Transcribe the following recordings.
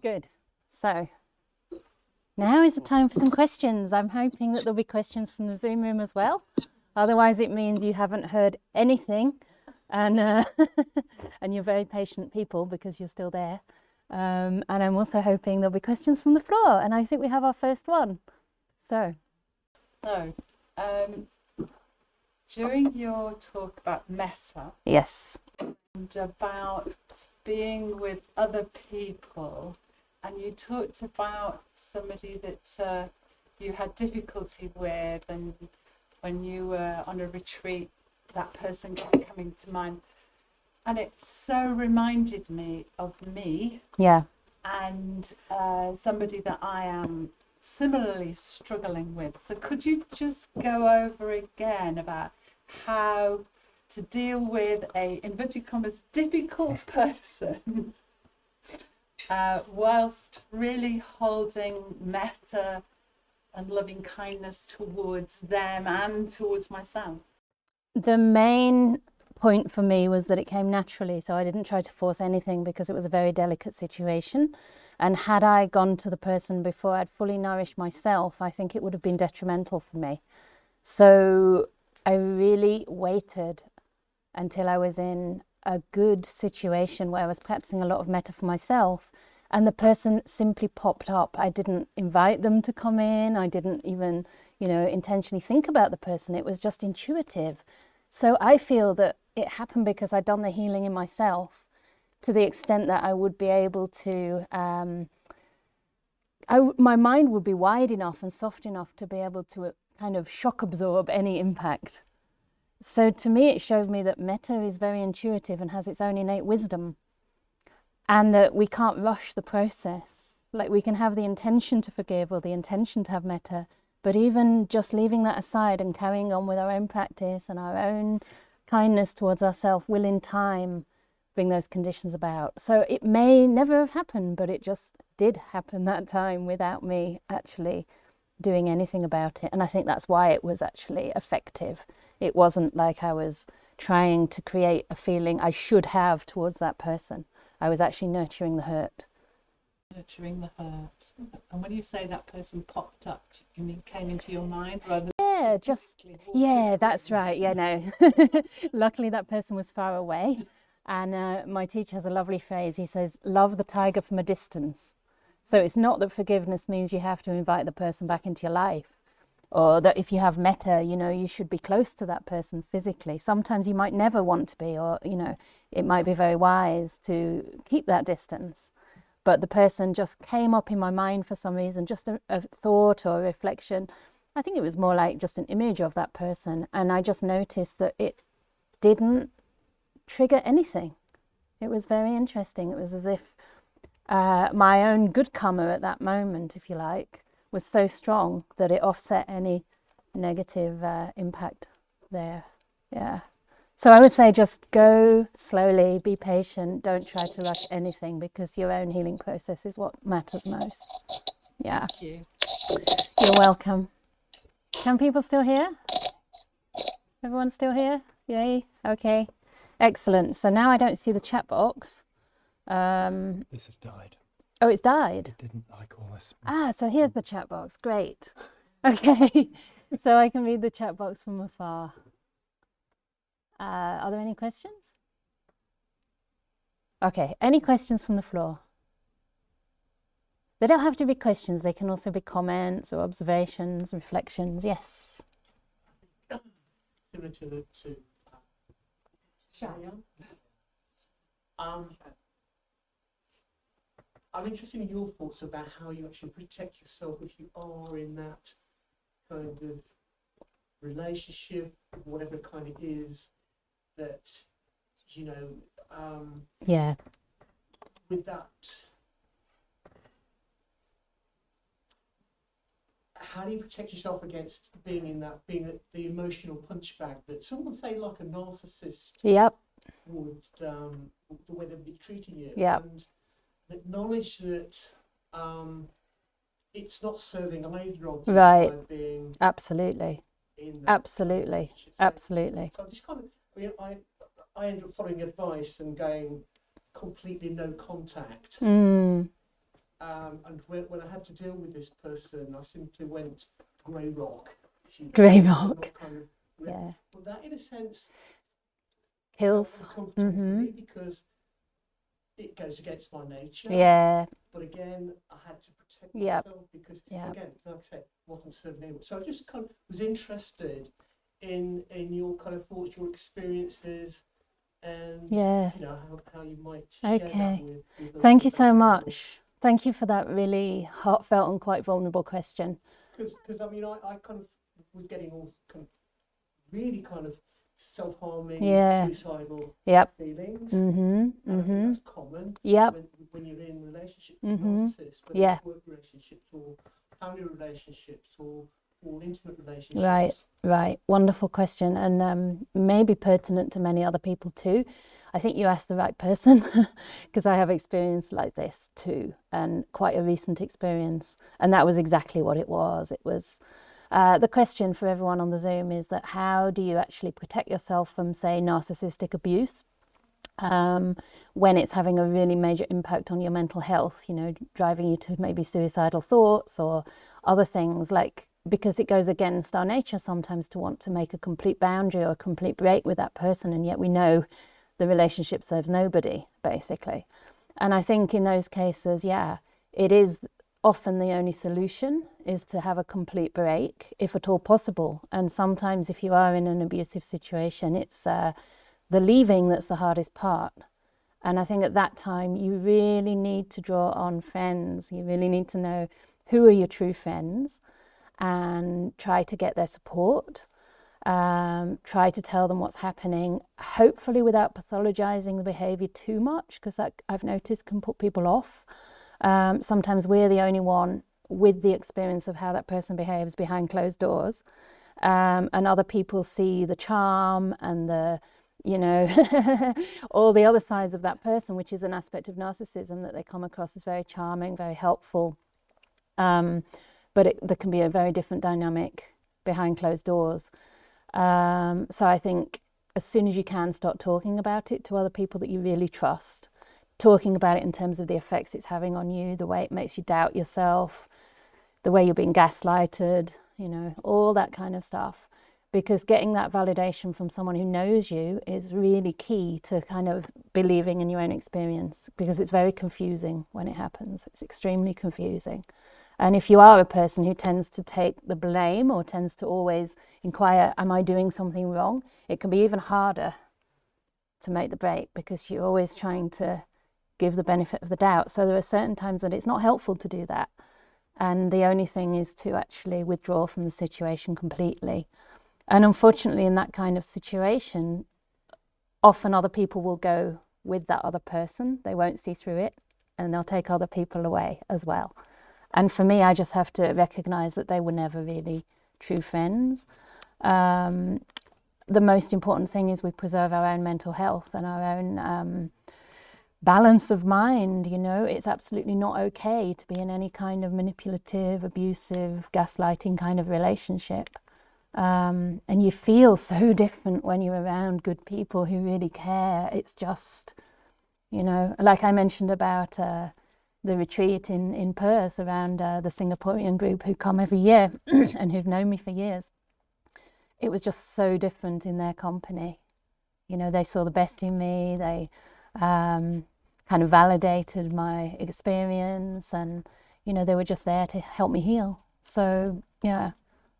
Good. So now is the time for some questions. I'm hoping that there'll be questions from the Zoom room as well. Otherwise, it means you haven't heard anything, and and you're very patient people because you're still there. And I'm also hoping there'll be questions from the floor. And I think we have our first one. So during your talk about metta, Yes. and about being with other people, and you talked about somebody that you had difficulty with, and when you were on a retreat, that person kept coming to mind, and it so reminded me of me. Yeah. And somebody that I am similarly struggling with. So could you just go over again about how to deal with a, inverted commas, difficult person whilst really holding metta and loving kindness towards them and towards myself? The main point for me was that it came naturally, so I didn't try to force anything because it was a very delicate situation. And had I gone to the person before I'd fully nourished myself, I think it would have been detrimental for me. So I really waited until I was in a good situation where I was practicing a lot of metta for myself, and the person simply popped up. I didn't invite them to come in. I didn't even, intentionally think about the person. It was just intuitive. So I feel that it happened because I'd done the healing in myself to the extent that I would be able to, my mind would be wide enough and soft enough to be able to kind of shock absorb any impact. So to me, it showed me that metta is very intuitive and has its own innate wisdom, and that we can't rush the process. Like, we can have the intention to forgive or the intention to have metta, but even just leaving that aside and carrying on with our own practice and our own kindness towards ourselves will in time bring those conditions about. So it may never have happened, but it just did happen that time without me actually doing anything about it. And I think that's why it was actually effective. It wasn't like I was trying to create a feeling I should have towards that person. I was actually nurturing the hurt. Nurturing the hurt. And when you say that person popped up, you mean came into your mind rather than... Yeah, that's right. Yeah, no. Luckily that person was far away. And my teacher has a lovely phrase. He says, love the tiger from a distance. So it's not that forgiveness means you have to invite the person back into your life, or that if you have metta, you should be close to that person physically. Sometimes you might never want to be, or, it might be very wise to keep that distance. But the person just came up in my mind for some reason, just a thought or a reflection. I think it was more like just an image of that person. And I just noticed that it didn't trigger anything. It was very interesting. It was as if my own good karma at that moment, if you like, was so strong that it offset any negative impact there. Yeah. So I would say just go slowly, be patient, don't try to rush anything, because your own healing process is what matters most. Yeah. Thank you. You're welcome. Can people still hear? Everyone still here? Yay. Okay. Excellent. So now I don't see the chat box. This has died. Oh, it's died? It didn't like all this. So here's the chat box. Great. Okay. So I can read the chat box from afar. Are there any questions? Okay. Any questions from the floor? They don't have to be questions. They can also be comments or observations, reflections. Yes. Similar to Shaya. I'm interested in your thoughts about how you actually protect yourself if you are in that kind of relationship, whatever kind it is, that, yeah. With that, how do you protect yourself against being the emotional punch bag that someone say like a narcissist Yep. would, the way they'd be treating you? Yep. And acknowledge that it's not serving either of you right. by being absolutely in that absolutely absolutely. So I'm just kind of, I ended up following advice and going completely no contact. And when I had to deal with this person, I simply went grey rock. Grey rock. Yeah. But that, in a sense, Kills. felt uncomfortable for me because it goes against my nature. Yeah. But again, I had to protect Yep. myself because, Yep. again, like I said, wasn't serving anyone. So I just kind of was interested in your kind of thoughts, your experiences, and Yeah. you know how you might share Okay. that with other Thank you so people. much. Thank you for that really heartfelt and quite vulnerable question. Because I mean, I kind of was getting all kind of really kind of self-harming, Yeah. suicidal Yep. feelings. Mhm. And I think Mhm. that's common Yep. when you're in relationships with Mhm. narcissists, whether Yeah. it's work relationships or family relationships or intimate relationships. Right. Right. Wonderful question, and maybe pertinent to many other people too. I think you asked the right person because I have experience like this too, and quite a recent experience. And that was exactly what it was. It was the question for everyone on the Zoom is that how do you actually protect yourself from, say, narcissistic abuse when it's having a really major impact on your mental health, you know, driving you to maybe suicidal thoughts or other things, like, because it goes against our nature sometimes to want to make a complete boundary or a complete break with that person, and yet we know the relationship serves nobody, basically. And I think in those cases, yeah, it is often the only solution is to have a complete break, if at all possible. And sometimes if you are in an abusive situation, it's the leaving that's the hardest part. And I think at that time, you really need to draw on friends. You really need to know who are your true friends and try to get their support. Try to tell them what's happening, hopefully without pathologizing the behavior too much, because that, I've noticed, can put people off. Sometimes we're the only one with the experience of how that person behaves behind closed doors, and other people see the charm and the, you know, all the other sides of that person, which is an aspect of narcissism that they come across as very charming, very helpful. But there can be a very different dynamic behind closed doors. So I think as soon as you can, start talking about it to other people that you really trust, talking about it in terms of the effects it's having on you, the way it makes you doubt yourself, the way you're being gaslighted, you know, all that kind of stuff. Because getting that validation from someone who knows you is really key to kind of believing in your own experience, because it's very confusing when it happens. It's extremely confusing. And if you are a person who tends to take the blame or tends to always inquire, am I doing something wrong? It can be even harder to make the break because you're always trying to give the benefit of the doubt. So there are certain times that it's not helpful to do that. And the only thing is to actually withdraw from the situation completely. And unfortunately, in that kind of situation, often other people will go with that other person. They won't see through it, and they'll take other people away as well. And for me, I just have to recognize that they were never really true friends. The most important thing is we preserve our own mental health and our own balance of mind. You know, it's absolutely not okay to be in any kind of manipulative, abusive, gaslighting kind of relationship. And you feel so different when you're around good people who really care. It's just, you know, like I mentioned about the retreat in Perth around the Singaporean group who come every year and who've known me for years. It was just so different in their company. You know, they saw the best in me. They kind of validated my experience, and, you know, they were just there to help me heal. So, yeah,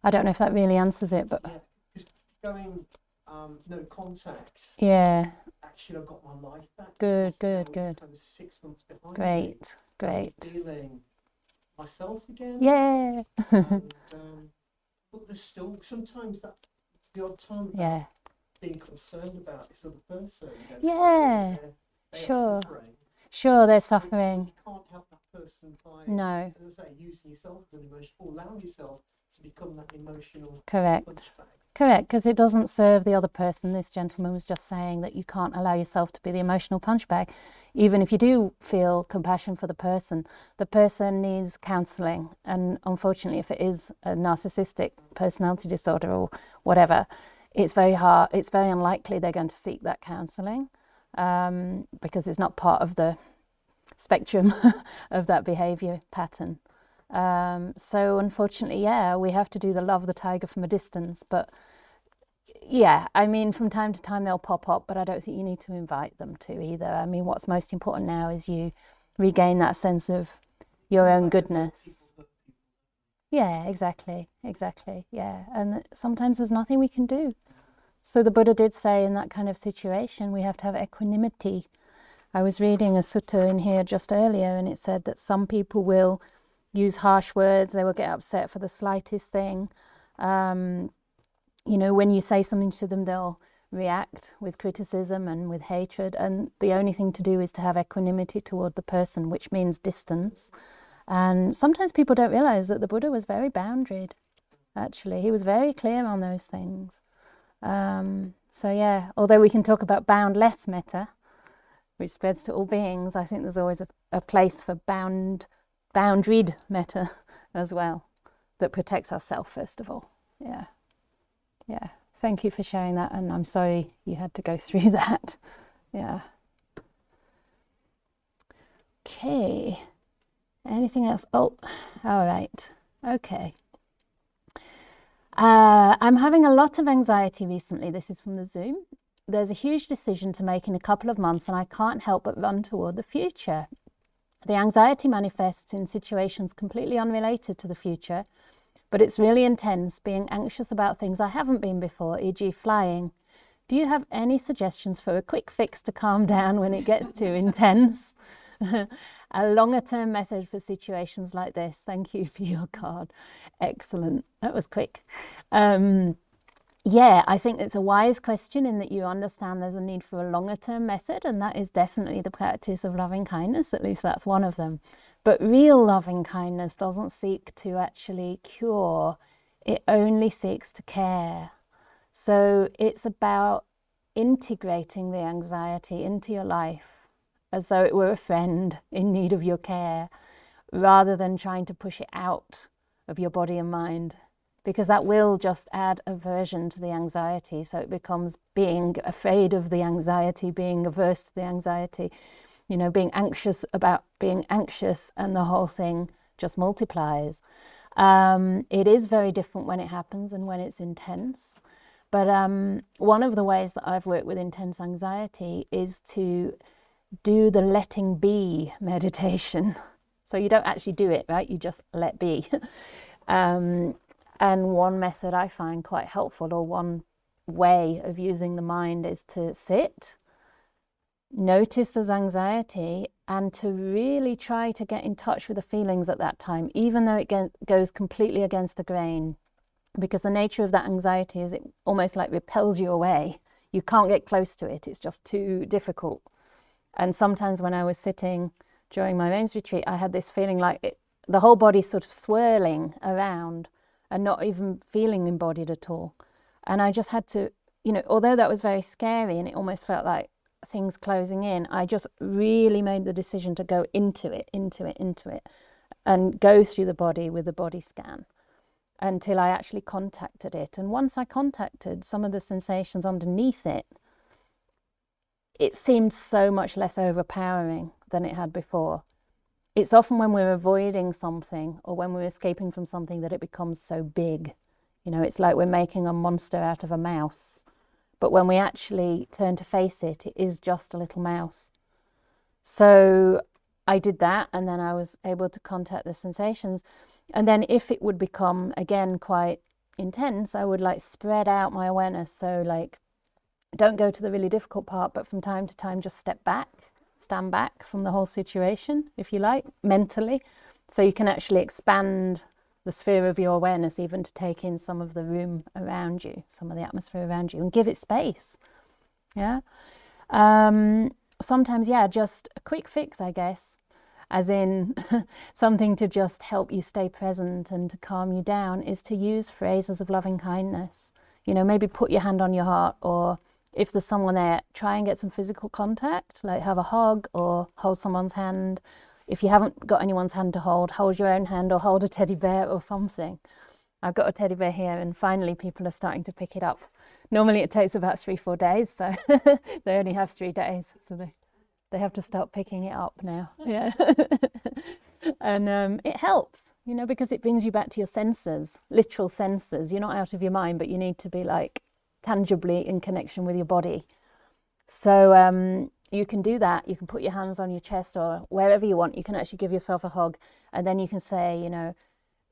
I don't know if that really answers it, but... Yeah, just going no contact. Yeah. Actually, I've got my life back. Good. Kind of 6 months behind. Great. Feeling myself again. Yeah. And, but there's still sometimes that the odd time Yeah. being concerned about this other person. Yeah. They Sure. are suffering. Sure, they're suffering. You can't help that person by, No. as I say, using yourself as an emotion, or allowing yourself to become that emotional Correct. punchbag. Correct, because it doesn't serve the other person. This gentleman was just saying that you can't allow yourself to be the emotional punchbag. Even if you do feel compassion for the person needs counselling. And unfortunately, if it is a narcissistic personality disorder or whatever, it's very hard. It's very unlikely they're going to seek that counselling because it's not part of the spectrum of that behavior pattern. So unfortunately, yeah, we have to do the love the tiger from a distance. But yeah, I mean, from time to time they'll pop up, but I don't think you need to invite them to either. I mean, what's most important now is you regain that sense of your own goodness. Yeah, exactly, yeah. And sometimes there's nothing we can do. So the Buddha did say in that kind of situation, we have to have equanimity. I was reading a sutta in here just earlier, and it said that some people will use harsh words, they will get upset for the slightest thing. You know, when you say something to them, they'll react with criticism and with hatred, and the only thing to do is to have equanimity toward the person, which means distance. And sometimes people don't realize that the Buddha was very boundaried, actually. He was very clear on those things. So yeah, although we can talk about boundless metta, which spreads to all beings, I think there's always a place for boundaried metta as well, that protects ourselves first of all. Yeah. Thank you for sharing that, and I'm sorry you had to go through that. Yeah. Okay. Anything else? Oh, all right. Okay. I'm having a lot of anxiety recently. This is from the Zoom. There's a huge decision to make in a couple of months, and I can't help but run toward the future. The anxiety manifests in situations completely unrelated to the future, but it's really intense, being anxious about things I haven't been before, e.g. flying. Do you have any suggestions for a quick fix to calm down when it gets too intense? A longer-term method for situations like this. Thank you for your card. Excellent. That was quick. Yeah, I think it's a wise question in that you understand there's a need for a longer-term method, and that is definitely the practice of loving kindness. At least that's one of them. But real loving kindness doesn't seek to actually cure. It only seeks to care. So it's about integrating the anxiety into your life as though it were a friend in need of your care, rather than trying to push it out of your body and mind, because that will just add aversion to the anxiety. So it becomes being afraid of the anxiety, being averse to the anxiety, you know, being anxious about being anxious, and the whole thing just multiplies. It is very different when it happens and when it's intense. But one of the ways that I've worked with intense anxiety is to do the letting be meditation. So you don't actually do it, right? You just let be. And one method I find quite helpful, or one way of using the mind, is to sit, notice there's anxiety, and to really try to get in touch with the feelings at that time, even though it goes completely against the grain. Because the nature of that anxiety is it almost like repels you away. You can't get close to it. It's just too difficult. And sometimes when I was sitting during my rains retreat, I had this feeling like the whole body's sort of swirling around and not even feeling embodied at all. And I just had to, you know, although that was very scary and it almost felt like things closing in, I just really made the decision to go into it, and go through the body with the body scan until I actually contacted it. And once I contacted some of the sensations underneath it, it seemed so much less overpowering than it had before. It's often when we're avoiding something or when we're escaping from something that it becomes so big. You know, it's like we're making a monster out of a mouse. But when we actually turn to face it, it is just a little mouse. So I did that, and then I was able to contact the sensations. And then if it would become, again, quite intense, I would like spread out my awareness. So like, don't go to the really difficult part, but from time to time just stand back from the whole situation, if you like, mentally. So you can actually expand the sphere of your awareness, even to take in some of the room around you, some of the atmosphere around you, and give it space. Yeah. Sometimes, yeah, just a quick fix, I guess, as in something to just help you stay present and to calm you down, is to use phrases of loving kindness. You know, maybe put your hand on your heart, or if there's someone there, try and get some physical contact, like have a hug or hold someone's hand. If you haven't got anyone's hand to hold your own hand, or hold a teddy bear or something. I've got a teddy bear here, and finally people are starting to pick it up. Normally it takes about 3-4 days, so they only have 3 days. So They have to start picking it up now. Yeah. And it helps, you know, because it brings you back to your senses, literal senses. You're not out of your mind, but you need to be like tangibly in connection with your body. So you can do that. You can put your hands on your chest or wherever you want. You can actually give yourself a hug, and then you can say, you know,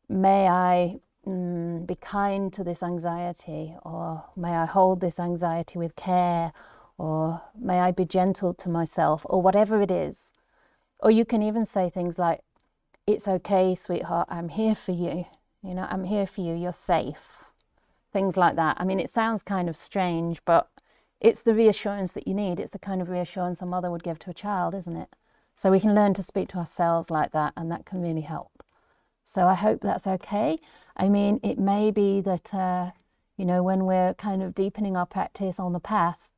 may I be kind to this anxiety, or may I hold this anxiety with care, or may I be gentle to myself, or whatever it is. Or you can even say things like, it's okay, sweetheart, I'm here for you. You know, I'm here for you, you're safe. Things like that. I mean, it sounds kind of strange, but it's the reassurance that you need. It's the kind of reassurance a mother would give to a child, isn't it? So we can learn to speak to ourselves like that, and that can really help. So I hope that's okay. I mean, it may be that, you know, when we're kind of deepening our practice on the path,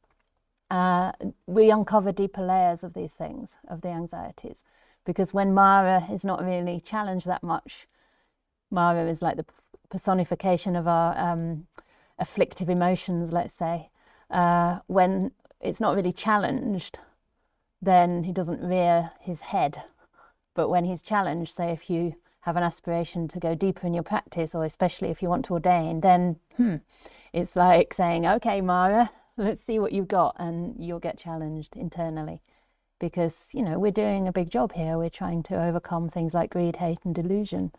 we uncover deeper layers of these things, of the anxieties. Because when Mara is not really challenged that much, Mara is like the personification of our afflictive emotions, let's say. When it's not really challenged, then he doesn't rear his head. But when he's challenged, say if you have an aspiration to go deeper in your practice, or especially if you want to ordain, then it's like saying, okay, Mara, let's see what you've got, and you'll get challenged internally. Because, you know, we're doing a big job here. We're trying to overcome things like greed, hate and delusion,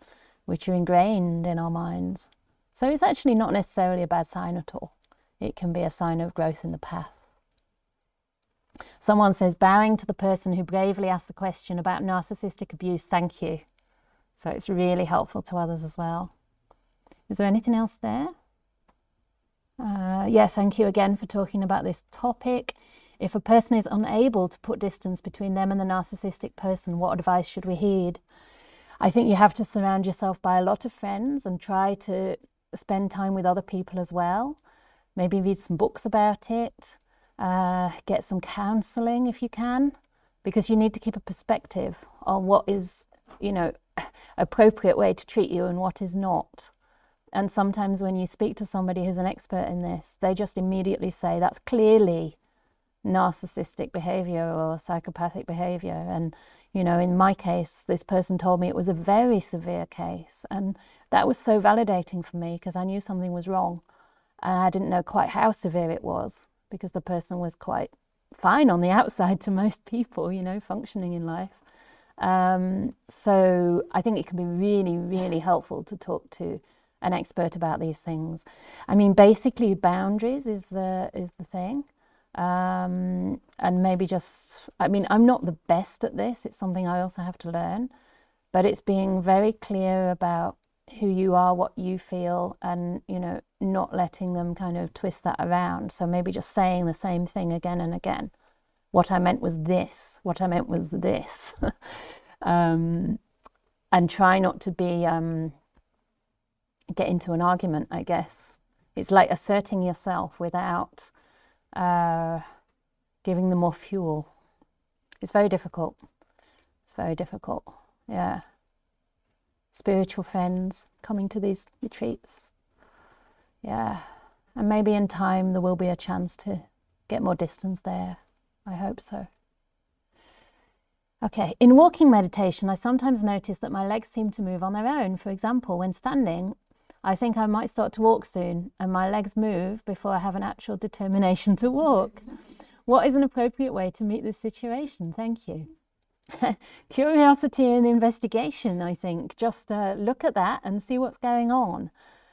which are ingrained in our minds. So it's actually not necessarily a bad sign at all. It can be a sign of growth in the path. Someone says, bowing to the person who bravely asked the question about narcissistic abuse, thank you. So it's really helpful to others as well. Is there anything else there? Yeah, thank you again for talking about this topic. If a person is unable to put distance between them and the narcissistic person, what advice should we heed? I think you have to surround yourself by a lot of friends and try to spend time with other people as well. Maybe read some books about it, get some counselling if you can, because you need to keep a perspective on what is, you know, appropriate way to treat you and what is not. And sometimes when you speak to somebody who's an expert in this, they just immediately say that's clearly narcissistic behavior or psychopathic behavior. And, you know, in my case, this person told me it was a very severe case. And that was so validating for me, because I knew something was wrong. And I didn't know quite how severe it was, because the person was quite fine on the outside to most people, you know, functioning in life. So I think it can be really, really helpful to talk to an expert about these things. I mean, basically boundaries is the thing. And maybe just, I mean, I'm not the best at this. It's something I also have to learn, but it's being very clear about who you are, what you feel, and, you know, not letting them kind of twist that around. So maybe just saying the same thing again and again. What I meant was this, what I meant was this. And try not to be, get into an argument, I guess. It's like asserting yourself without giving them more fuel. It's very difficult. It's very difficult, yeah. Spiritual friends coming to these retreats. Yeah, and maybe in time there will be a chance to get more distance there. I hope so. Okay, in walking meditation, I sometimes notice that my legs seem to move on their own. For example, when standing, I think I might start to walk soon, and my legs move before I have an actual determination to walk. What is an appropriate way to meet this situation? Thank you. Curiosity and investigation, I think. Just look at that and see what's going on.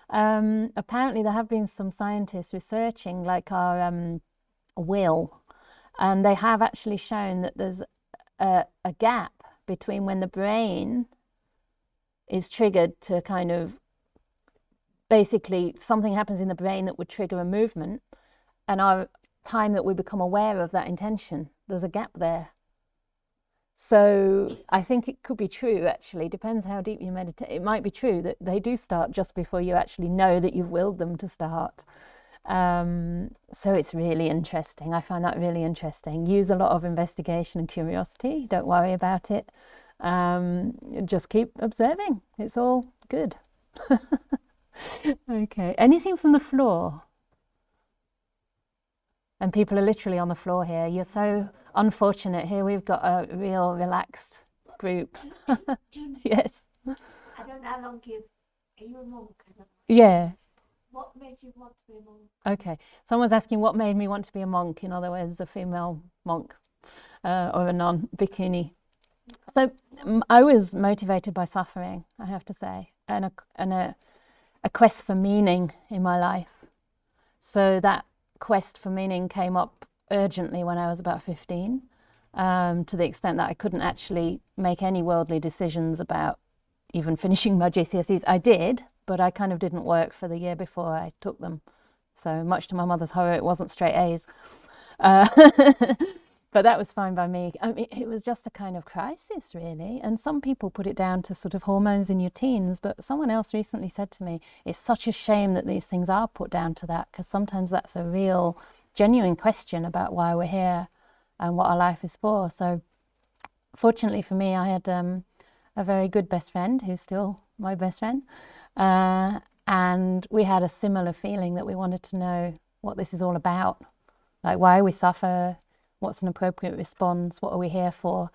Apparently there have been some scientists researching like our will, and they have actually shown that there's a gap between when the brain is triggered to kind of, basically something happens in the brain that would trigger a movement, and our time that we become aware of that intention. There's a gap there. So I think it could be true, actually. Depends how deep you meditate. It might be true that they do start just before you actually know that you've willed them to start. So it's really interesting. I find that really interesting. Use a lot of investigation and curiosity. Don't worry about it. Just keep observing. It's all good. Okay. Anything from the floor? And people are literally on the floor here. You're so unfortunate. Here we've got a real relaxed group. Yes. I don't know how long are you a monk? Yeah. What made you want to be a monk? Okay. Someone's asking what made me want to be a monk. In other words, a female monk or a non-bikini. So I was motivated by suffering, I have to say, and a quest for meaning in my life. So that quest for meaning came up urgently when I was about 15, to the extent that I couldn't actually make any worldly decisions about even finishing my GCSEs. I did, but I kind of didn't work for the year before I took them. So much to my mother's horror, it wasn't straight A's. But that was fine by me. I mean, it was just a kind of crisis, really. And some people put it down to sort of hormones in your teens. But someone else recently said to me, it's such a shame that these things are put down to that, because sometimes that's a real, genuine question about why we're here and what our life is for. So fortunately for me, I had a very good best friend who's still my best friend. And we had a similar feeling that we wanted to know what this is all about. Like, why we suffer, what's an appropriate response, what are we here for?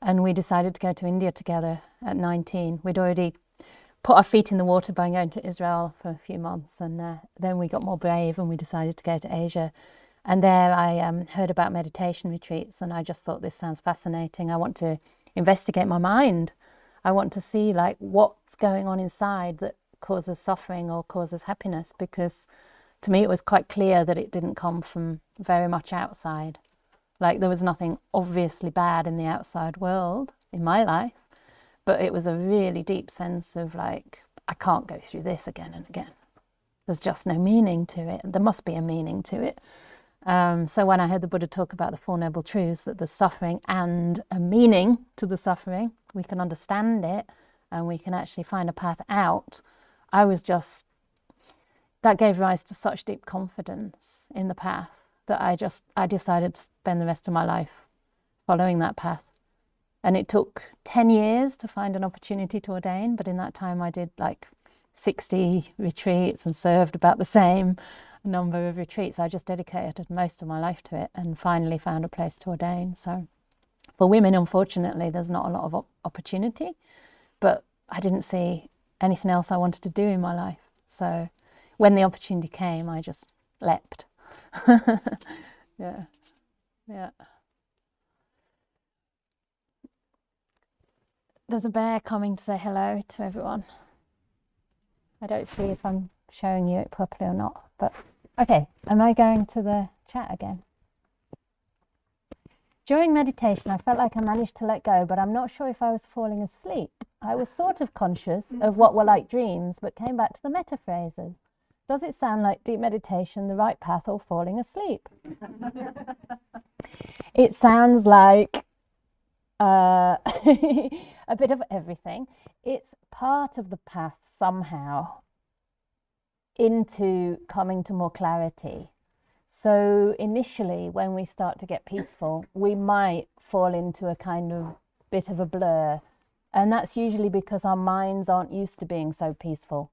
And we decided to go to India together at 19. We'd already put our feet in the water by going to Israel for a few months, and then we got more brave and we decided to go to Asia. And there I heard about meditation retreats, and I just thought, this sounds fascinating. I want to investigate my mind. I want to see like what's going on inside that causes suffering or causes happiness, because to me it was quite clear that it didn't come from very much outside. Like, there was nothing obviously bad in the outside world in my life, but it was a really deep sense of like, I can't go through this again and again. There's just no meaning to it. There must be a meaning to it. So when I heard the Buddha talk about the Four Noble Truths, that there's suffering and a meaning to the suffering, we can understand it and we can actually find a path out, that gave rise to such deep confidence in the path that I decided to spend the rest of my life following that path. And it took 10 years to find an opportunity to ordain, but in that time I did like 60 retreats and served about the same number of retreats. I just dedicated most of my life to it and finally found a place to ordain. So for women, unfortunately, there's not a lot of opportunity, but I didn't see anything else I wanted to do in my life. So when the opportunity came, I just leapt. Yeah. There's a bear coming to say hello to everyone. I don't see if I'm showing you it properly or not, but okay. Am I going to the chat again? During meditation, I felt like I managed to let go, but I'm not sure if I was falling asleep. I was sort of conscious of what were like dreams, but came back to the meta phrases. Does it sound like deep meditation, the right path, or falling asleep? It sounds like a bit of everything. It's part of the path somehow into coming to more clarity. So initially, when we start to get peaceful, we might fall into a kind of bit of a blur. And that's usually because our minds aren't used to being so peaceful.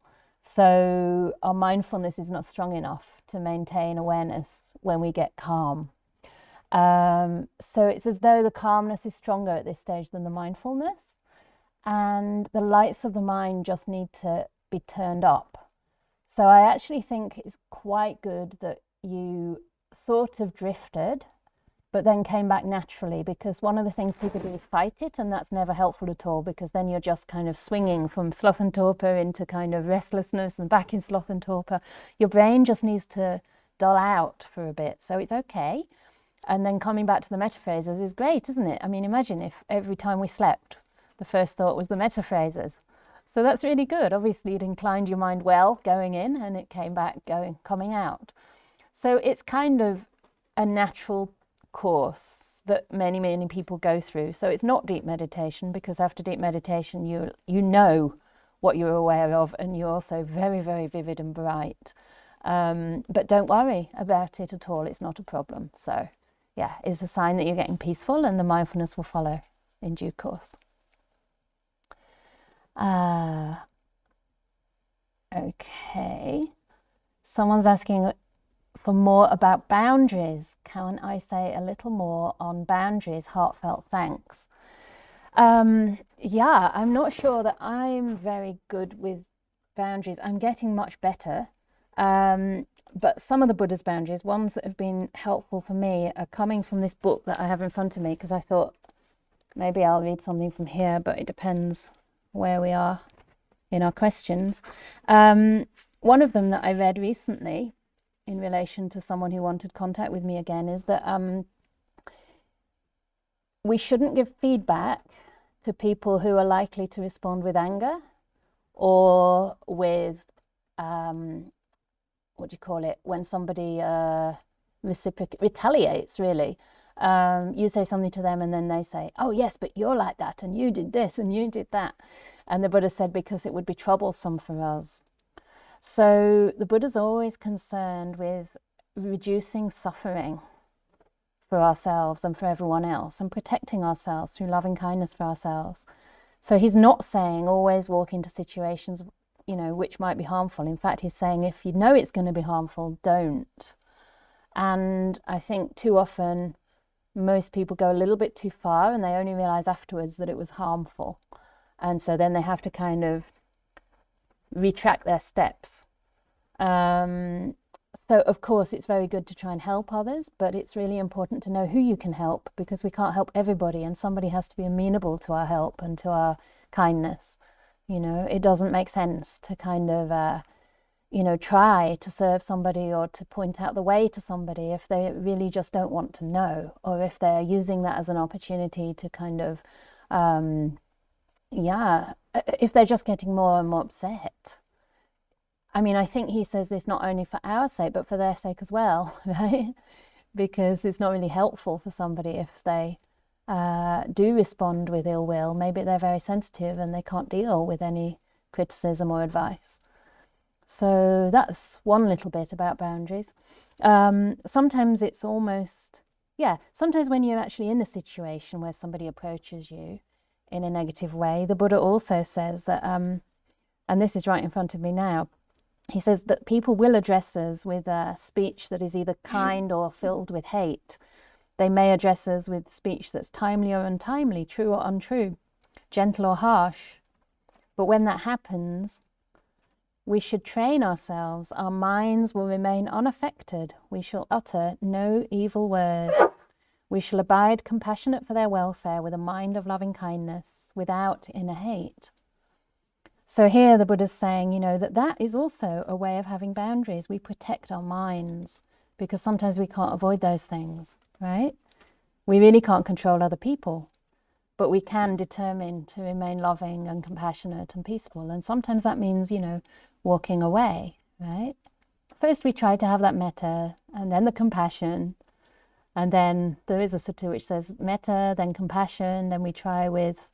So our mindfulness is not strong enough to maintain awareness when we get calm. So it's as though the calmness is stronger at this stage than the mindfulness. And the lights of the mind just need to be turned up. So I actually think it's quite good that you sort of drifted, but then came back naturally, because one of the things people do is fight it, and that's never helpful at all, because then you're just kind of swinging from sloth and torpor into kind of restlessness and back in sloth and torpor. Your brain just needs to dull out for a bit, so it's okay. And then coming back to the meta phrases is great, isn't it? I mean, imagine if every time we slept, the first thought was the meta phrases. So that's really good. Obviously, it inclined your mind well going in, and it came back coming out. So it's kind of a natural course that many, many people go through. So it's not deep meditation, because after deep meditation, you know what you're aware of, and you're also very, very vivid and bright. But don't worry about it at all. It's not a problem. So yeah, it's a sign that you're getting peaceful, and the mindfulness will follow in due course. Okay. Someone's asking, for more about boundaries. Can I say a little more on boundaries? Heartfelt thanks. Yeah, I'm not sure that I'm very good with boundaries. I'm getting much better. But some of the Buddha's boundaries, ones that have been helpful for me, are coming from this book that I have in front of me, because I thought maybe I'll read something from here, but it depends where we are in our questions. One of them that I read recently in relation to someone who wanted contact with me again is that we shouldn't give feedback to people who are likely to respond with anger or with, what do you call it, when somebody retaliates, really. You say something to them and then they say, oh yes, but you're like that and you did this and you did that. And the Buddha said, because it would be troublesome for us. So the Buddha's always concerned with reducing suffering for ourselves and for everyone else, and protecting ourselves through loving kindness for ourselves. So he's not saying always walk into situations, you know, which might be harmful. In fact, he's saying if you know it's going to be harmful, don't. And I think too often most people go a little bit too far and they only realize afterwards that it was harmful. And so then they have to kind of retract their steps. So of course it's very good to try and help others, but it's really important to know who you can help, because we can't help everybody and somebody has to be amenable to our help and to our kindness. You know, it doesn't make sense to kind of, you know, try to serve somebody or to point out the way to somebody if they really just don't want to know, or if they're using that as an opportunity to kind of, if they're just getting more and more upset. I mean, I think he says this not only for our sake, but for their sake as well, right? Because it's not really helpful for somebody if they do respond with ill will. Maybe they're very sensitive and they can't deal with any criticism or advice. So that's one little bit about boundaries. Sometimes it's almost, sometimes when you're actually in a situation where somebody approaches you in a negative way, the Buddha also says that, and this is right in front of me now, he says that people will address us with a speech that is either kind or filled with hate. They may address us with speech that's timely or untimely, true or untrue, gentle or harsh. But when that happens, we should train ourselves. Our minds will remain unaffected. We shall utter no evil words. We shall abide compassionate for their welfare with a mind of loving kindness, without inner hate. So here the Buddha's saying, you know, that is also a way of having boundaries. We protect our minds because sometimes we can't avoid those things, right? We really can't control other people, but we can determine to remain loving and compassionate and peaceful. And sometimes that means, you know, walking away, right? First we try to have that metta and then the compassion. And then there is a sutta which says metta, then compassion, then we try with,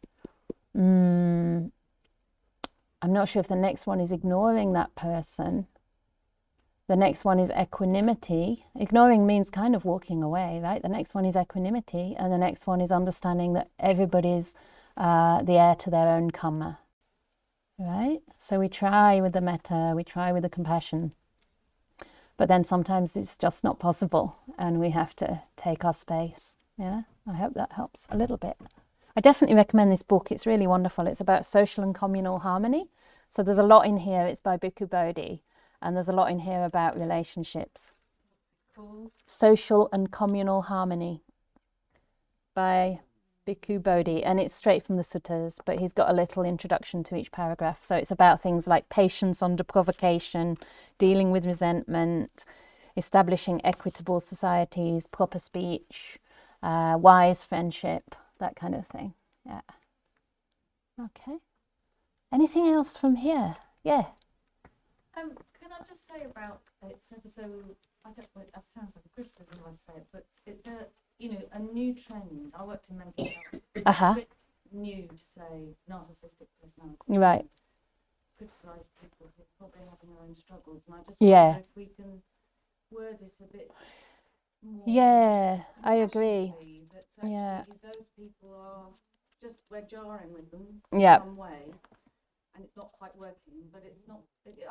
I'm not sure if the next one is ignoring that person. The next one is equanimity. Ignoring means kind of walking away, right? The next one is equanimity, and the next one is understanding that everybody's the heir to their own karma, right? So we try with the metta, we try with the compassion, but then sometimes it's just not possible, and we have to take our space. Yeah, I hope that helps a little bit. I definitely recommend this book. It's really wonderful. It's about social and communal harmony. So there's a lot in here. It's by Bhikkhu Bodhi. And there's a lot in here about relationships. Cool. Social and Communal Harmony by Bhikkhu Bodhi. And it's straight from the suttas, but he's got a little introduction to each paragraph. So it's about things like patience under provocation, dealing with resentment, establishing equitable societies, proper speech, wise friendship, that kind of thing. Yeah. Okay. Anything else from here? Yeah. Can I just say about it? So I don't. That sounds like a criticism when I say it, but it's a new trend. I worked in mental health. It's a bit new to say narcissistic personality. Right. Criticise people who are probably having their own struggles, and I just wonder if we can word it a bit more. Yeah, I agree. That actually those people are just, we're jarring with them in some way, and it's not quite working, but it's not.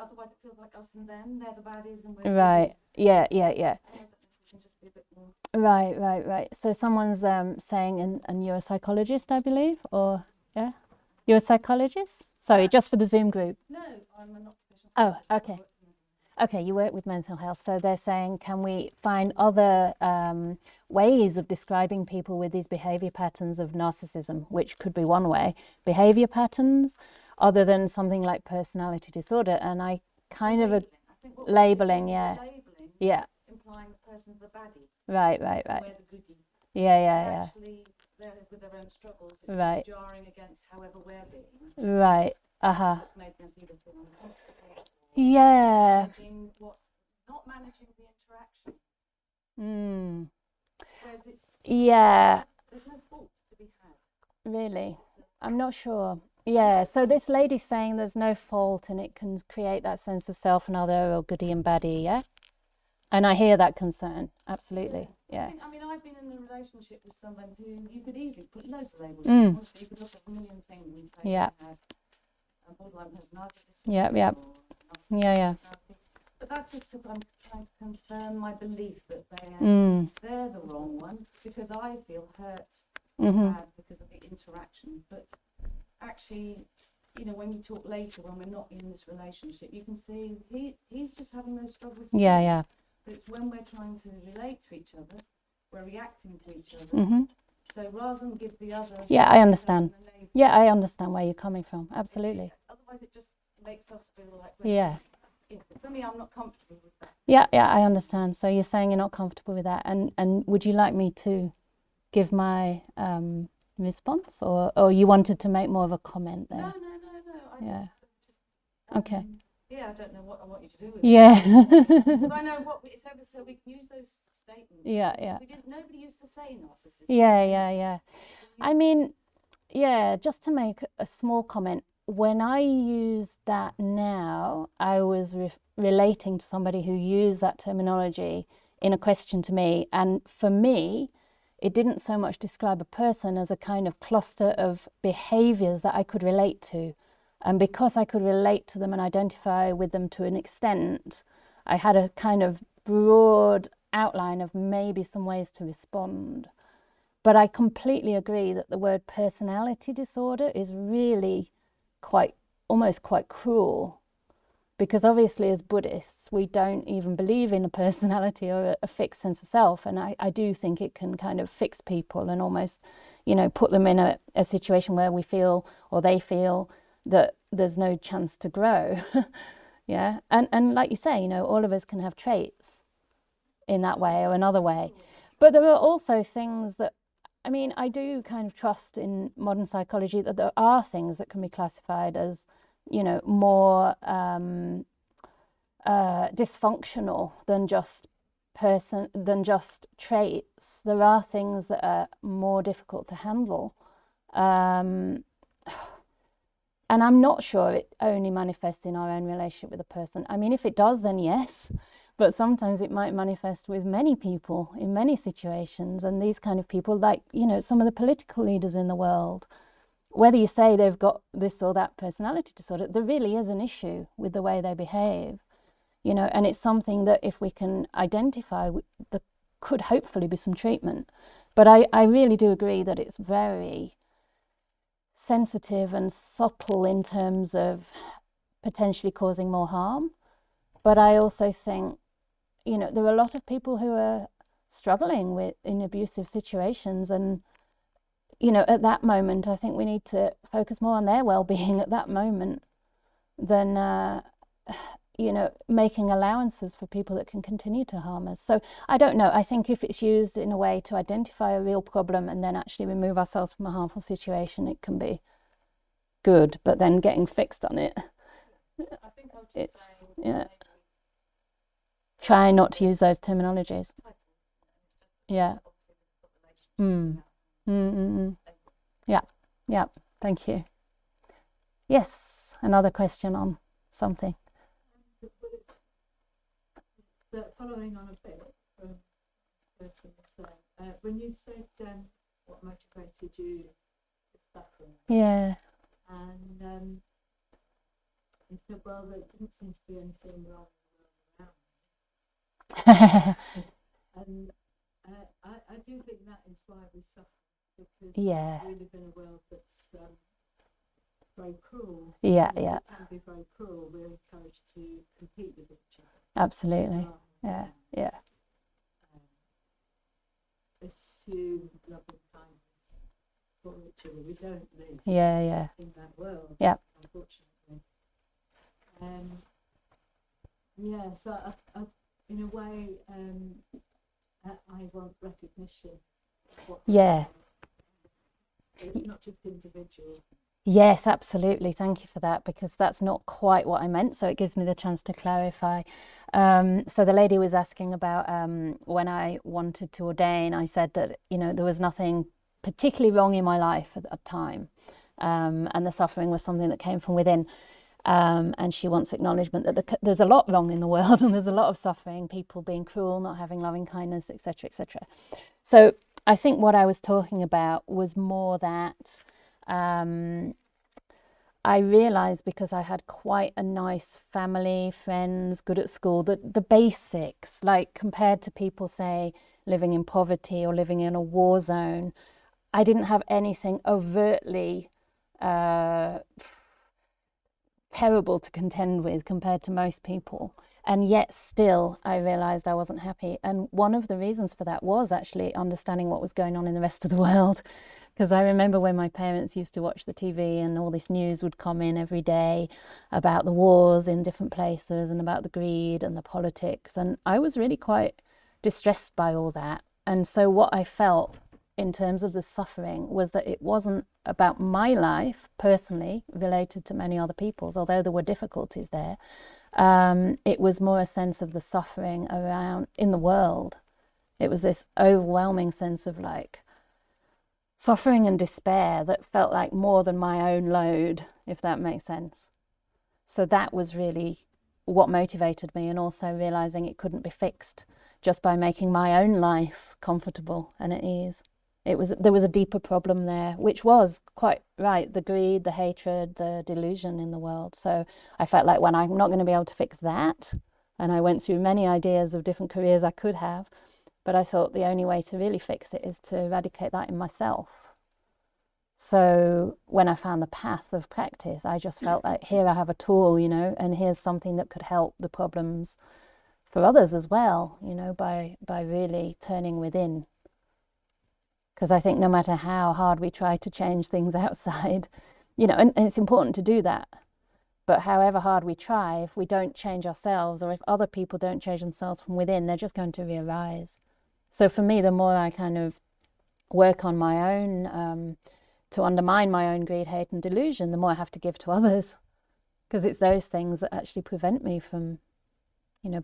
Otherwise, it feels like us and them. They're the baddies, and we're Right. Yeah. And I don't know if we can just be a bit more. Right. So someone's saying, and you're a psychologist, I believe, or yeah, you're a psychologist. Sorry, just for the Zoom group. No, I'm an occupational. Oh, therapist. I okay. work in Okay, you work with mental health, so they're saying, can we find other ways of describing people with these behavior patterns of narcissism, which could be one way, behavior patterns, other than something like personality disorder? And I kind of labeling. I think what we're labeling, doing is yeah, labeling, yeah, implying the person's the baddie, right, and we're the goodie. yeah, And actually, they're with their own struggles. It's Right. jarring against however we're being. right, That's making us either feel uncomfortable. yeah, Not managing the interaction. Whereas yeah, there's no fault to be had. really, I'm not sure. Yeah, so this lady's saying there's no fault and it can create that sense of self and other or goody and baddie, yeah? And I hear that concern, absolutely, yeah. I mean, I've been in a relationship with someone who you could easily put loads of labels Mm. on. Honestly, you could look at a million things and say Yeah. they had a borderline personality disorder. Yeah. or narcissistic Yeah. personality. But that's just because I'm trying to confirm my belief that they're the wrong one, because I feel hurt, sad because of the interaction. But actually, when you talk later, when we're not in this relationship, you can see he's just having those struggles too. Yeah. But it's when we're trying to relate to each other, we're reacting to each other. So rather than give the other... Yeah, I understand. person a label, Yeah, I understand where you're coming from, absolutely. otherwise it just makes us feel like... Yeah. For me, I'm not comfortable with that. Yeah, I understand. So you're saying you're not comfortable with that. And would you like me to give my response? Or you wanted to make more of a comment there? No. Yeah. Just Okay. Yeah, I don't know what I want you to do with it. Yeah. Because I know it's over, so we can use those statements. Yeah. Nobody used to say narcissism. Yeah. I mean, yeah, just to make a small comment, when I use that now, I was relating to somebody who used that terminology in a question to me. And for me, it didn't so much describe a person as a kind of cluster of behaviors that I could relate to. And because I could relate to them and identify with them to an extent, I had a kind of broad outline of maybe some ways to respond. But I completely agree that the word personality disorder is really almost quite cruel, because obviously as Buddhists, we don't even believe in a personality or a fixed sense of self. And I do think it can kind of fix people and almost, put them in a situation where we feel, or they feel, that there's no chance to grow. Yeah. And like you say, all of us can have traits in that way or another way. But there are also things that, I do kind of trust in modern psychology that there are things that can be classified as, more dysfunctional than just traits. There are things that are more difficult to handle. And I'm not sure it only manifests in our own relationship with a person. If it does, then yes. But sometimes it might manifest with many people in many situations. And these kind of people, like, some of the political leaders in the world, whether you say they've got this or that personality disorder, there really is an issue with the way they behave. And it's something that if we can identify, there could hopefully be some treatment. But I really do agree that it's very sensitive and subtle in terms of potentially causing more harm. But I also think, there are a lot of people who are struggling in abusive situations, and at that moment, I think we need to focus more on their well-being at that moment than making allowances for people that can continue to harm us. So I don't know. I think if it's used in a way to identify a real problem and then actually remove ourselves from a harmful situation, it can be good. But then getting fixed on it, I think I would just say, yeah. Try not to use those terminologies. Yeah. Yeah. Thank you. Yes, another question on something. So following on a bit from what you were saying, when you said what motivated you to suffering, Yeah. and he said, well, there didn't seem to be anything wrong around. And I do think that is why we suffer, because Yeah. we live in a world that's very cruel. Yeah, You know, yeah. it can be very cruel. We're encouraged to compete with each other. Absolutely. rather Yeah. than, assume love and kindness for each other. We don't live Yeah. in that world, Yeah. unfortunately. So I, in a way, I want recognition of what Yeah. it's not just individuals. Yes, absolutely. Thank you for that, because that's not quite what I meant. So it gives me the chance to clarify. So the lady was asking about when I wanted to ordain, I said that, there was nothing particularly wrong in my life at that time. And the suffering was something that came from within. And she wants acknowledgement that there's a lot wrong in the world, and there's a lot of suffering, people being cruel, not having loving kindness, etc., etc. So I think what I was talking about was more that I realised, because I had quite a nice family, friends, good at school, that the basics, like compared to people, say, living in poverty or living in a war zone, I didn't have anything overtly terrible to contend with compared to most people. And yet still I realized I wasn't happy. And one of the reasons for that was actually understanding what was going on in the rest of the world. Because I remember when my parents used to watch the TV and all this news would come in every day about the wars in different places and about the greed and the politics. And I was really quite distressed by all that. And so what I felt in terms of the suffering was that it wasn't about my life personally related to many other people's, although there were difficulties there. It was more a sense of the suffering around in the world. It was this overwhelming sense of like suffering and despair that felt like more than my own load, if that makes sense. So that was really what motivated me, and also realizing it couldn't be fixed just by making my own life comfortable and at ease. There was a deeper problem there, which was quite right, the greed, the hatred, the delusion in the world. So I felt like, when I'm not going to be able to fix that, and I went through many ideas of different careers I could have, but I thought the only way to really fix it is to eradicate that in myself. So when I found the path of practice, I just felt like, here I have a tool, and here's something that could help the problems for others as well, by really turning within. Because I think no matter how hard we try to change things outside, and it's important to do that, but however hard we try, if we don't change ourselves, or if other people don't change themselves from within, they're just going to re-arise. So for me, the more I kind of work on my own, to undermine my own greed, hate and delusion, the more I have to give to others, because it's those things that actually prevent me from,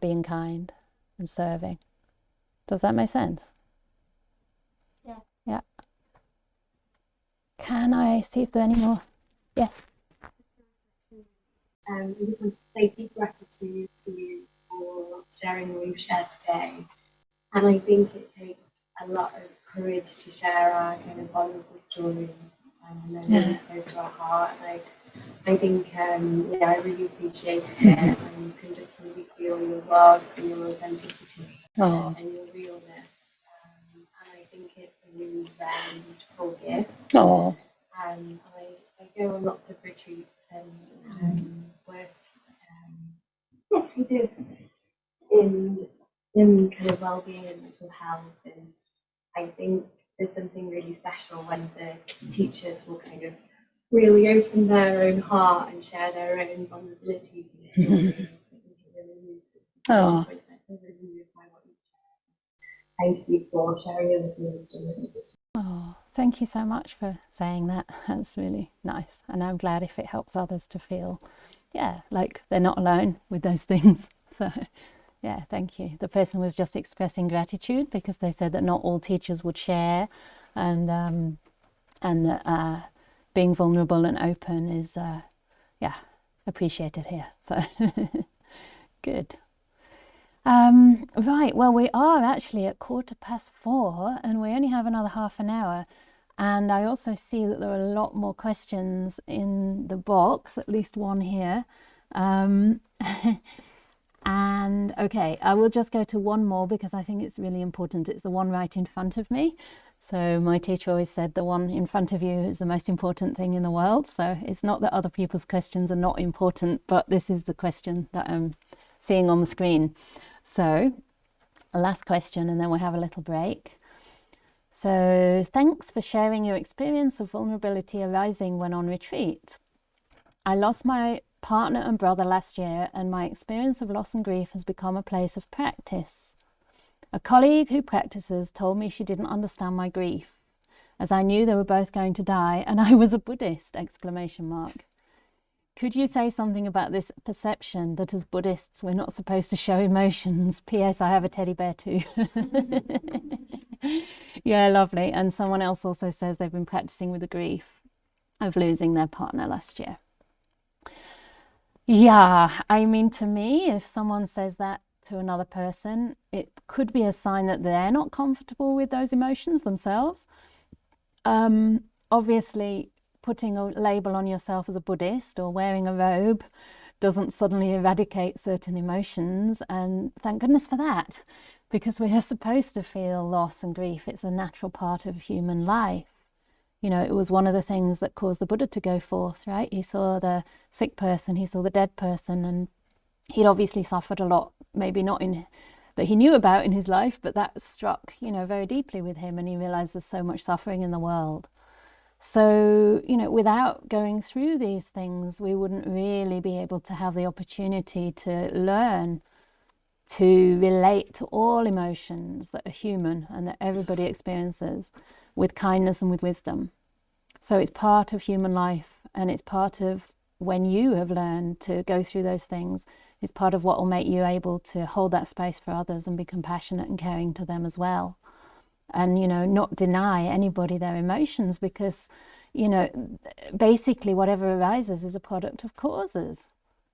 being kind and serving. Does that make sense? Yeah. Can I see if there are any more? Yes. I just want to say deep gratitude to you for sharing what you've shared today. And I think it takes a lot of courage to share our kind of vulnerable stories, and they're really close to our heart. And I think, I really appreciated it, and you can just really feel your love and your authenticity and your realness. And I think it's a really rare and beautiful gift. I go on lots of retreats and work I do in kind of well-being and mental health, and I think there's something really special when the teachers will kind of really open their own heart and share their own vulnerabilities and stories. Thank you for sharing your stories. Oh, thank you so much for saying that. That's really nice. And I'm glad if it helps others to feel, like they're not alone with those things. So, thank you. The person was just expressing gratitude because they said that not all teachers would share, and that being vulnerable and open is, appreciated here. So, good. Right, well, we are actually at 4:15 and we only have another half an hour. And I also see that there are a lot more questions in the box, at least one here. Um, and okay, I will just go to one more because I think it's really important. It's the one right in front of me. So my teacher always said the one in front of you is the most important thing in the world. So it's not that other people's questions are not important, but this is the question that I'm seeing on the screen. So last question, and then we'll have a little break. So thanks for sharing your experience of vulnerability arising when on retreat. I lost my partner and brother last year, and my experience of loss and grief has become a place of practice. A colleague who practices told me she didn't understand my grief, as I knew they were both going to die and I was a Buddhist! Could you say something about this perception that as Buddhists we're not supposed to show emotions? P.S. I have a teddy bear too. Yeah, lovely. And someone else also says they've been practicing with the grief of losing their partner last year. Yeah, I mean, to me, if someone says that to another person, it could be a sign that they're not comfortable with those emotions themselves. Obviously, putting a label on yourself as a Buddhist or wearing a robe doesn't suddenly eradicate certain emotions, and thank goodness for that, because we are supposed to feel loss and grief. It's a natural part of human life. You know, it was one of the things that caused the Buddha to go forth, right? He saw the sick person, he saw the dead person, and he'd obviously suffered a lot, maybe not in that he knew about in his life, but that struck, you know, very deeply with him, and he realized there's so much suffering in the world. So, you know, without going through these things, we wouldn't really be able to have the opportunity to learn to relate to all emotions that are human and that everybody experiences with kindness and with wisdom. So it's part of human life, and it's part of when you have learned to go through those things, it's part of what will make you able to hold that space for others and be compassionate and caring to them as well. And, you know, not deny anybody their emotions, because, you know, basically whatever arises is a product of causes.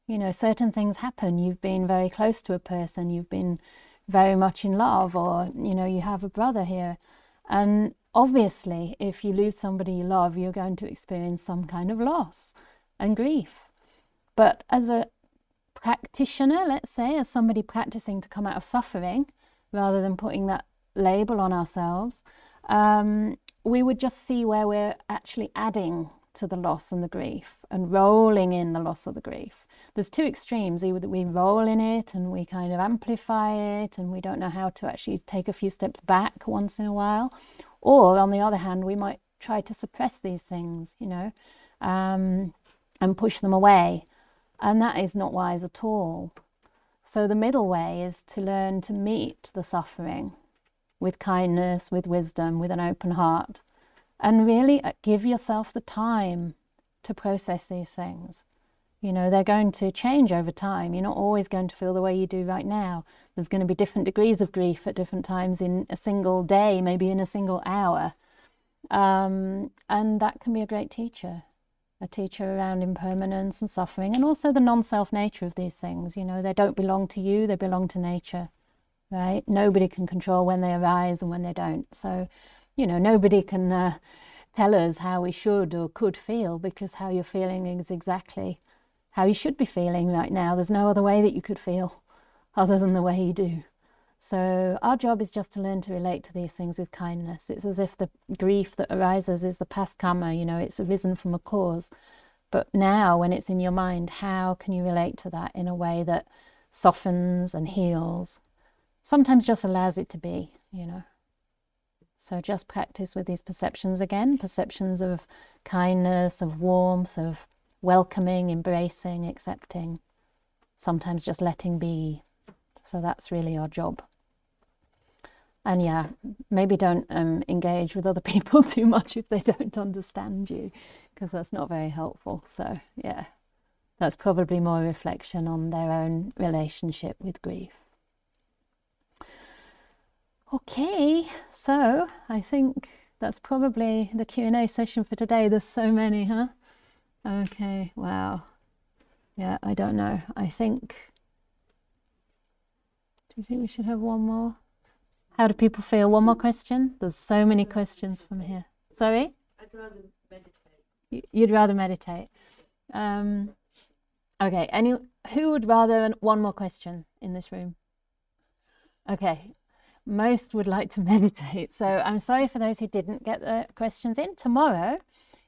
You know, certain things happen. You've been very close to a person, you've been very much in love, or, you know, you have a brother here. And obviously, if you lose somebody you love, you're going to experience some kind of loss and grief. But as a practitioner, let's say, as somebody practicing to come out of suffering, rather than putting that label on ourselves, we would just see where we're actually adding to the loss and the grief and rolling in the loss or the grief. There's two extremes. Either we roll in it and we kind of amplify it and we don't know how to actually take a few steps back once in a while, or on the other hand, we might try to suppress these things, you know, and push them away, and that is not wise at all. So the middle way is to learn to meet the suffering with kindness, with wisdom, with an open heart, and really give yourself the time to process these things. You know, they're going to change over time. You're not always going to feel the way you do right now. There's going to be different degrees of grief at different times in a single day, maybe in a single hour. And that can be a great teacher, a teacher around impermanence and suffering, and also the non-self nature of these things. You know, they don't belong to you, they belong to nature, right? Nobody can control when they arise and when they don't. So, you know, nobody can tell us how we should or could feel, because how you're feeling is exactly how you should be feeling right now. There's no other way that you could feel other than the way you do. So our job is just to learn to relate to these things with kindness. It's as if the grief that arises is the past karma, you know, it's arisen from a cause. But now when it's in your mind, how can you relate to that in a way that softens and heals? Sometimes just allows it to be, you know. So just practice with these perceptions again, perceptions of kindness, of warmth, of welcoming, embracing, accepting, sometimes just letting be. So that's really our job. And yeah, maybe don't engage with other people too much if they don't understand you, because that's not very helpful. So yeah, that's probably more reflection on their own relationship with grief. Okay, so I think that's probably the Q&A session for today. There's so many, huh? Okay, wow. Yeah, I don't know. Do you think we should have one more? How do people feel? One more question? There's so many questions from here. Sorry? I'd rather meditate. You'd rather meditate. Okay, who would rather one more question in this room? Okay, most would like to meditate. So I'm sorry for those who didn't get the questions in. Tomorrow,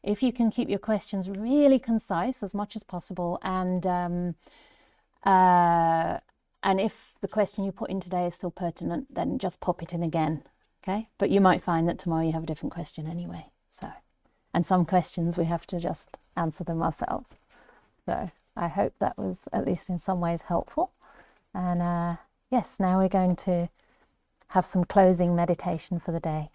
if you can keep your questions really concise as much as possible, and if the question you put in today is still pertinent, then just pop it in again, okay? But you might find that tomorrow you have a different question anyway. So, and some questions we have to just answer them ourselves. So I hope that was at least in some ways helpful. And yes, now we're going to have some closing meditation for the day.